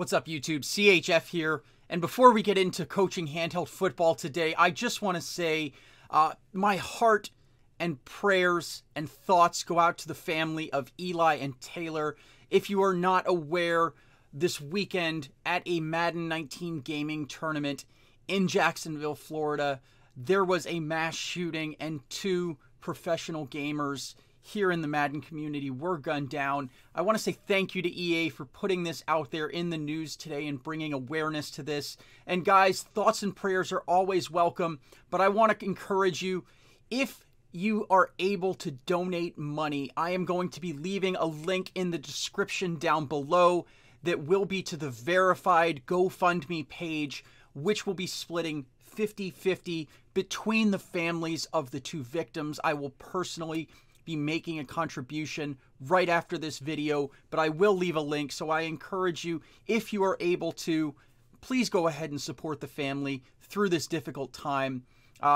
What's up, YouTube? CHF here. And before we get into coaching handheld football today, I just want to say my heart and prayers and thoughts go out to the family of Eli and Taylor. If you are not aware, this weekend at a Madden 19 gaming tournament in Jacksonville, Florida, there was a mass shooting and 2 professional gamers here in the Madden community were gunned down. I want to say thank you to EA for putting this out there in the news today and bringing awareness to this. And guys, thoughts and prayers are always welcome, but I want to encourage you, if you are able to donate money, I am going to be leaving a link in the description down below that will be to the verified GoFundMe page, which will be splitting 50-50 between the families of the 2 victims. I will personally be making a contribution right after this video, but I will leave a link, so I encourage you, if you are able to, please go ahead and support the family through this difficult time.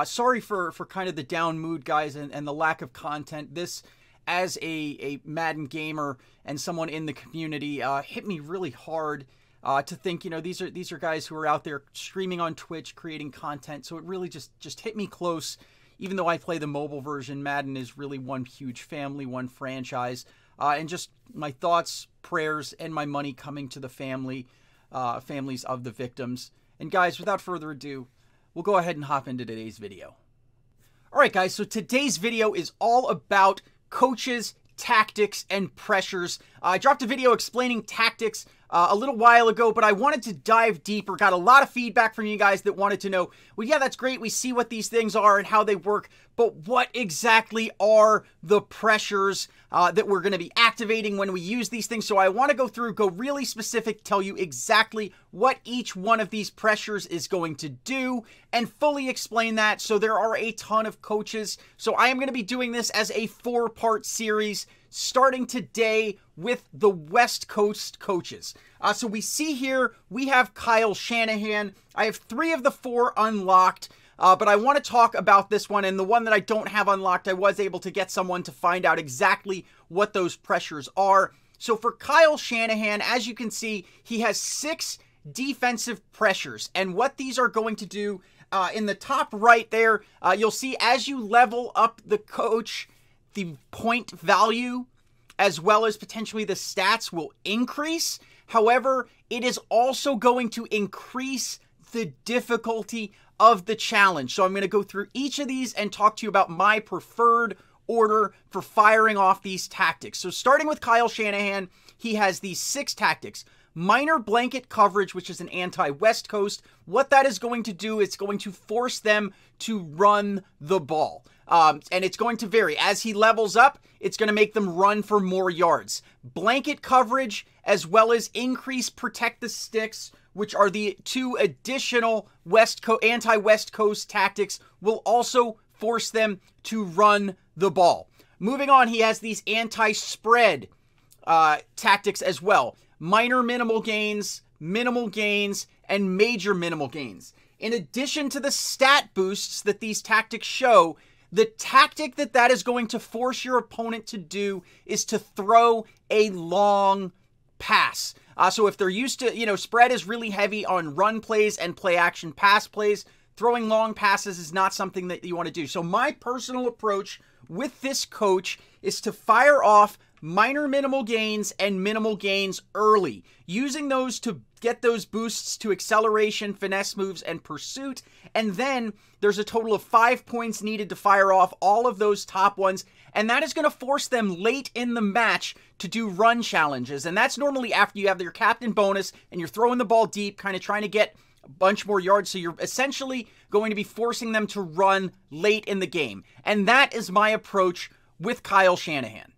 Sorry for kind of the down mood, guys, and the lack of content. This, as a Madden gamer and someone in the community, hit me really hard to think, you know, these are guys who are out there streaming on Twitch, creating content, so it really just hit me close. Even though I play the mobile version, Madden is really one huge family, one franchise. And just my thoughts, prayers, and my money coming to the families of the victims. And guys, without further ado, we'll go ahead and hop into today's video. Alright guys, so today's video is all about coaches, tactics, and pressures. I dropped a video explaining tactics a little while ago, but I wanted to dive deeper. Got a lot of feedback from you guys that wanted to know, well, yeah, that's great. We see what these things are and how they work, but what exactly are the pressures that we're going to be activating when we use these things? So I want to go really specific, tell you exactly what each one of these pressures is going to do, and fully explain that. So there are a ton of coaches. So I am going to be doing this as a 4-part series, starting today with the West Coast coaches. So we see here, we have Kyle Shanahan. I have 3 of the 4 unlocked, but I want to talk about this one, and the one that I don't have unlocked, I was able to get someone to find out exactly what those pressures are. So for Kyle Shanahan, as you can see, he has 6 defensive pressures, and what these are going to do, in the top right there, you'll see as you level up the coach, the point value as well as potentially the stats will increase. However, it is also going to increase the difficulty of the challenge. So I'm going to go through each of these and talk to you about my preferred order for firing off these tactics. So starting with Kyle Shanahan, he has these 6 tactics. Minor blanket coverage, which is an anti-West Coast. What that is going to do, it's going to force them to run the ball. And it's going to vary. As he levels up, it's going to make them run for more yards. Blanket coverage, as well as increase protect the sticks, which are the 2 additional anti-West Coast tactics, will also force them to run the ball. Moving on, he has these anti-spread tactics as well. Minor minimal gains, and major minimal gains. In addition to the stat boosts that these tactics show, the tactic that is going to force your opponent to do is to throw a long pass. So if they're used to, you know, spread is really heavy on run plays and play action pass plays, throwing long passes is not something that you want to do. So my personal approach with this coach is to fire off minor minimal gains and minimal gains early, using those to get those boosts to acceleration, finesse moves, and pursuit. And then there's a total of 5 points needed to fire off all of those top ones. And that is going to force them late in the match to do run challenges. And that's normally after you have your captain bonus and you're throwing the ball deep, kind of trying to get a bunch more yards. So you're essentially going to be forcing them to run late in the game. And that is my approach with Kyle Shanahan.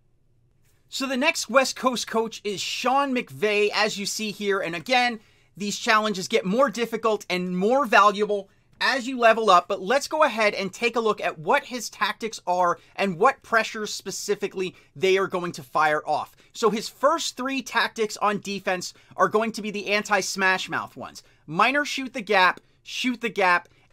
So the next West Coast coach is Sean McVay, as you see here. And again, these challenges get more difficult and more valuable as you level up. But let's go ahead and take a look at what his tactics are and what pressures specifically they are going to fire off. So his first 3 tactics on defense are going to be the anti-smash mouth ones. Minor shoot the gap,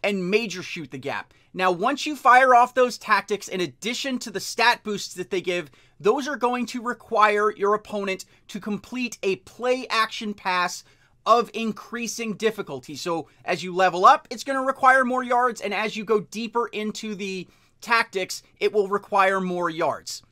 and major shoot the gap. Now, once you fire off those tactics, in addition to the stat boosts that they give, those are going to require your opponent to complete a play action pass of increasing difficulty. So as you level up, it's going to require more yards, and as you go deeper into the tactics, it will require more yards.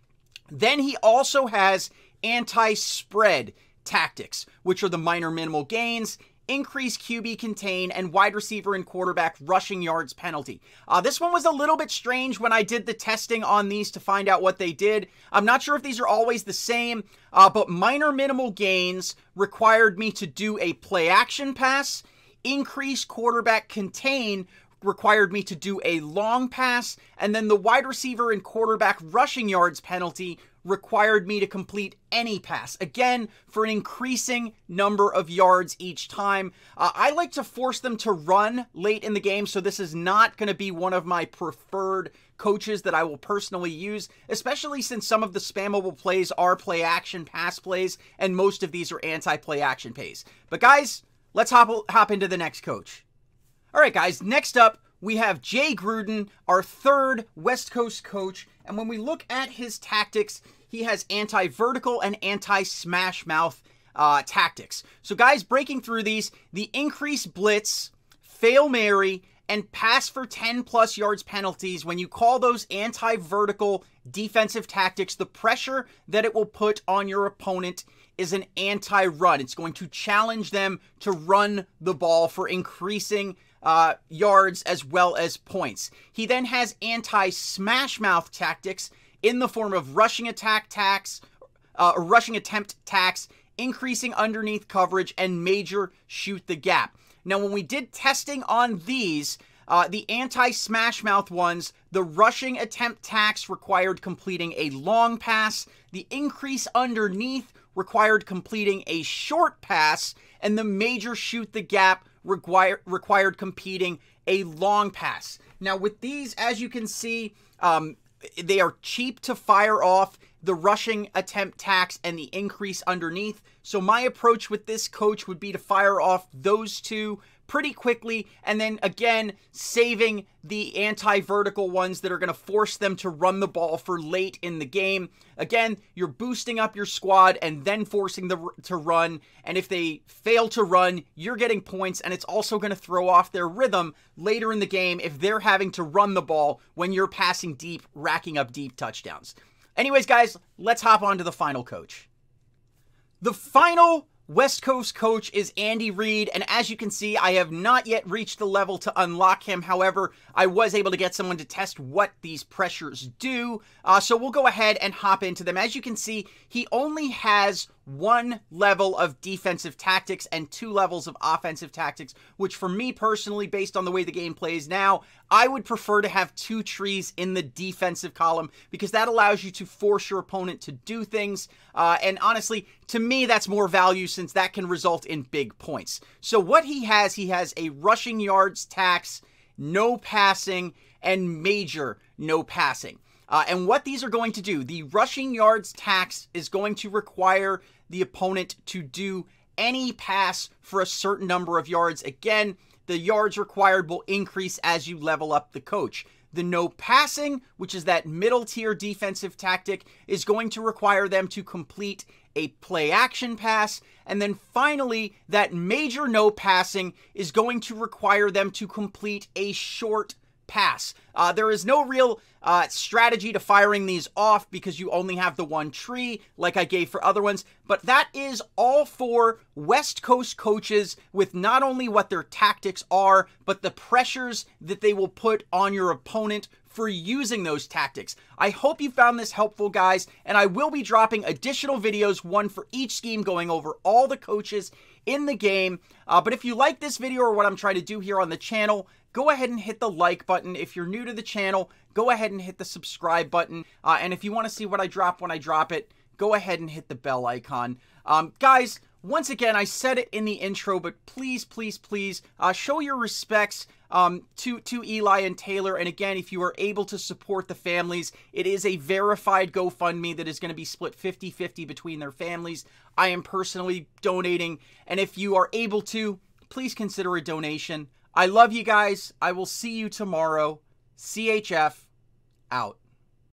Then he also has anti-spread tactics, which are the minor minimal gains, increase QB contain, and wide receiver and quarterback rushing yards penalty. This one was a little bit strange when I did the testing on these to find out what they did. I'm not sure if these are always the same, but minor minimal gains required me to do a play action pass. Increase quarterback contain required me to do a long pass, and then the wide receiver and quarterback rushing yards penalty required me to complete any pass, again, for an increasing number of yards each time. I like to force them to run late in the game, so this is not going to be one of my preferred coaches that I will personally use, especially since some of the spammable plays are play action pass plays, and most of these are anti-play action plays. But guys, let's hop into the next coach. All right, guys, next up, we have Jay Gruden, our third West Coast coach, and when we look at his tactics, he has anti-vertical and anti-smash mouth tactics. So guys, breaking through these, the increase blitz, fail Mary, and pass for 10 plus yards penalties, when you call those anti-vertical defensive tactics, the pressure that it will put on your opponent is an anti-run. It's going to challenge them to run the ball for increasing yards as well as points. He then has anti-smash mouth tactics in the form of rushing attack tacks, or rushing attempt tacks, increasing underneath coverage, and major shoot the gap. Now, when we did testing on these, the anti-smash mouth ones, the rushing attempt tacks required completing a long pass, the increase underneath required completing a short pass, and the major shoot the gap required completing a long pass. Now, with these, as you can see, they are cheap to fire off, the rushing attempt tacks and the increase underneath. So my approach with this coach would be to fire off those two pretty quickly, and then again, saving the anti-vertical ones that are going to force them to run the ball for late in the game. Again, you're boosting up your squad and then forcing them to run, and if they fail to run, you're getting points, and it's also going to throw off their rhythm later in the game if they're having to run the ball when you're passing deep, racking up deep touchdowns. Anyways, guys, let's hop on to the final coach. The final West Coast coach is Andy Reid, and as you can see, I have not yet reached the level to unlock him. However, I was able to get someone to test what these pressures do, so we'll go ahead and hop into them. As you can see, he only has one level of defensive tactics and 2 levels of offensive tactics, which for me personally, based on the way the game plays now, I would prefer to have 2 trees in the defensive column, because that allows you to force your opponent to do things, and honestly, to me, that's more value since that can result in big points. So what he has a rushing yards tax, no passing, and major no passing. And what these are going to do, the rushing yards tax is going to require the opponent to do any pass for a certain number of yards. Again, the yards required will increase as you level up the coach. The no passing, which is that middle tier defensive tactic, is going to require them to complete a play action pass. And then finally, that major no passing is going to require them to complete a short pass. There is no real strategy to firing these off because you only have the one tree like I gave for other ones, but that is all for West Coast coaches with not only what their tactics are, but the pressures that they will put on your opponent for using those tactics. I hope you found this helpful, guys, and I will be dropping additional videos, one for each scheme, going over all the coaches in the game. But if you like this video or what I'm trying to do here on the channel, go ahead and hit the like button. If you're new to the channel, go ahead and hit the subscribe button. And if you want to see what I drop when I drop it, go ahead and hit the bell icon. Guys, once again, I said it in the intro, but please, please, please show your respects to Eli and Taylor. And again, if you are able to support the families, it is a verified GoFundMe that is going to be split 50-50 between their families. I am personally donating, and if you are able to, please consider a donation. I love you guys. I will see you tomorrow. CHF out.